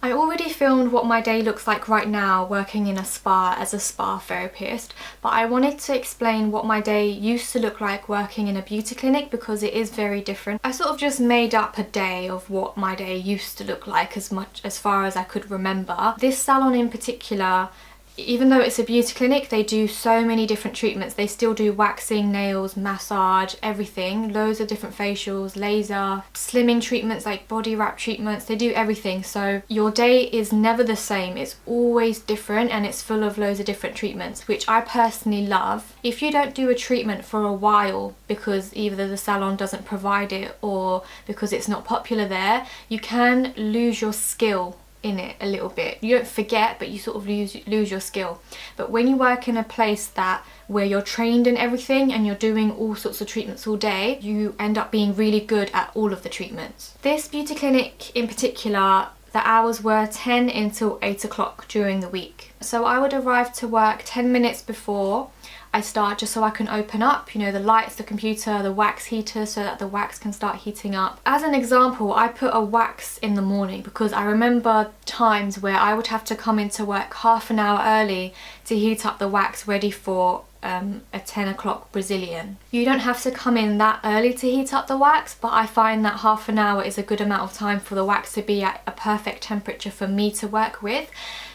I already filmed what my day looks like right now working in a spa as a spa therapist, but I wanted to explain what my day used to look like working in a beauty clinic because it is very different. I sort of just made up a day of what my day used to look like as far as I could remember. This salon in particular, even though it's a beauty clinic, they do so many different treatments. They still do waxing, nails, massage, everything. Loads of different facials, laser, slimming treatments like body wrap treatments. They do everything. So your day is never the same. It's always different and it's full of loads of different treatments, which I personally love. If you don't do a treatment for a while because either the salon doesn't provide it or because it's not popular there, you can lose your skill in it a little bit. You don't forget, but you sort of lose your skill. But when you work in a place where you're trained in everything and you're doing all sorts of treatments all day, you end up being really good at all of the treatments. This beauty clinic in particular, the hours were 10 until 8 o'clock during the week. So I would arrive to work 10 minutes before I start, just so I can open up, you know, the lights, the computer, the wax heater, so that the wax can start heating up. As an example, I put a wax in the morning because I remember times where I would have to come into work half an hour early to heat up the wax ready for a 10 o'clock Brazilian. You don't have to come in that early to heat up the wax, but I find that half an hour is a good amount of time for the wax to be at a perfect temperature for me to work with.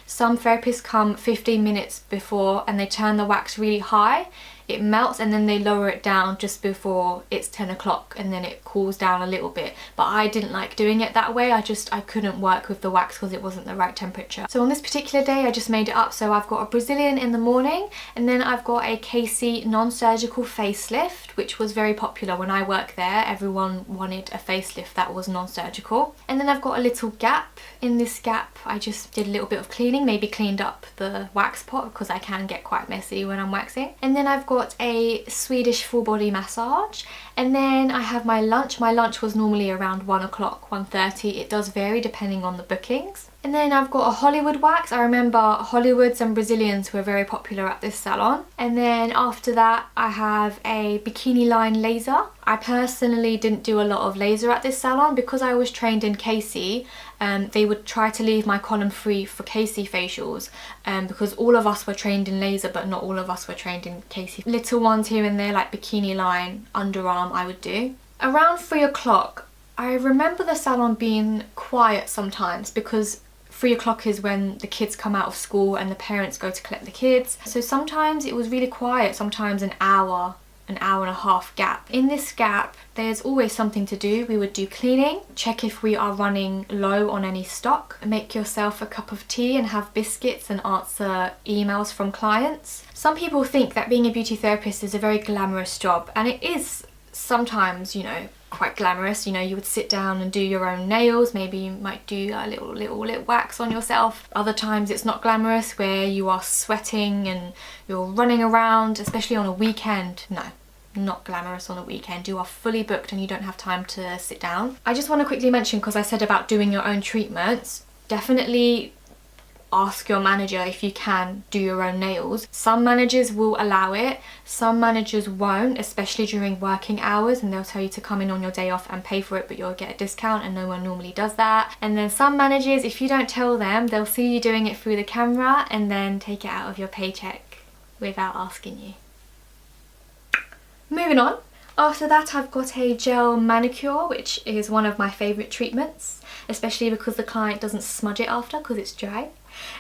Some therapists come 15 minutes before and they turn the wax really high. It melts and then they lower it down just before it's 10 o'clock and then it cools down a little bit. But I didn't like doing it that way. I couldn't work with the wax because it wasn't the right temperature. So on this particular day I just made it up. So I've got a Brazilian in the morning and then I've got a KC non-surgical facelift, which was very popular when I worked there. Everyone wanted a facelift that was non-surgical. And then I've got a little gap. In this gap I just did a little bit of cleaning, maybe cleaned up the wax pot because I can get quite messy when I'm waxing. And then I've got a Swedish full body massage, and then I have my lunch. My lunch was normally around 1 o'clock, 1:30. It does vary depending on the bookings. And then I've got a Hollywood wax. I remember Hollywoods and Brazilians were very popular at this salon. And then after that I have a bikini line laser. I personally didn't do a lot of laser at this salon because I was trained in KC. They would try to leave my column free for KC facials because all of us were trained in laser but not all of us were trained in KC. Little ones here and there like bikini line, underarm I would do. Around 3 o'clock I remember the salon being quiet sometimes because 3 o'clock is when the kids come out of school and the parents go to collect the kids. So sometimes it was really quiet, sometimes an hour and a half gap. In this gap there's always something to do. We would do cleaning, check if we are running low on any stock, make yourself a cup of tea and have biscuits and answer emails from clients. Some people think that being a beauty therapist is a very glamorous job, and it is sometimes, you know, quite glamorous. You know, you would sit down and do your own nails, maybe you might do a little wax on yourself. Other times it's not glamorous, where you are sweating and you're running around, especially on a weekend. No, not glamorous on a weekend. You are fully booked and you don't have time to sit down. I just want to quickly mention, because I said about doing your own treatments, definitely ask your manager if you can do your own nails. Some managers will allow it, some managers won't, especially during working hours, and they'll tell you to come in on your day off and pay for it, but you'll get a discount, and no one normally does that. And then some managers, if you don't tell them, they'll see you doing it through the camera and then take it out of your paycheck without asking you. Moving on. After that I've got a gel manicure, which is one of my favourite treatments, especially because the client doesn't smudge it after because it's dry.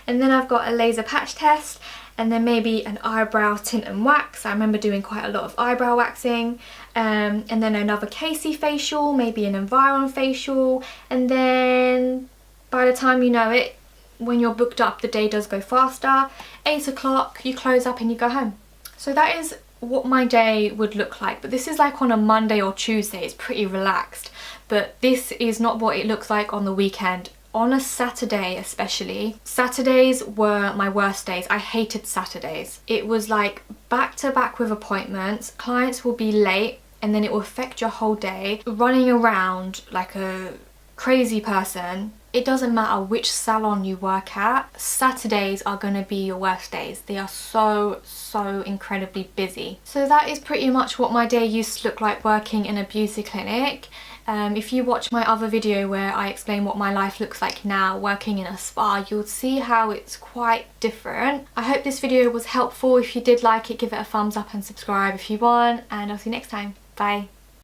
And then I've got a laser patch test, and then maybe an eyebrow tint and wax. I remember doing quite a lot of eyebrow waxing. And then another KC facial, maybe an Environ facial, and then by the time you know it, when you're booked up, the day does go faster. 8 o'clock, you close up and you go home. So that is what my day would look like, but this is like on a Monday or Tuesday. It's pretty relaxed, but this is not what it looks like on the weekend. On a Saturday especially, Saturdays were my worst days. I hated Saturdays. It was like back to back with appointments. Clients will be late and then it will affect your whole day. Running around like a crazy person. It doesn't matter which salon you work at, Saturdays are going to be your worst days. They are so incredibly busy. So that is pretty much what my day used to look like working in a beauty clinic. If you watch my other video where I explain what my life looks like now working in a spa, you'll see how it's quite different. I hope this video was helpful. If you did like it, give it a thumbs up and subscribe if you want, and I'll see you next time. Bye.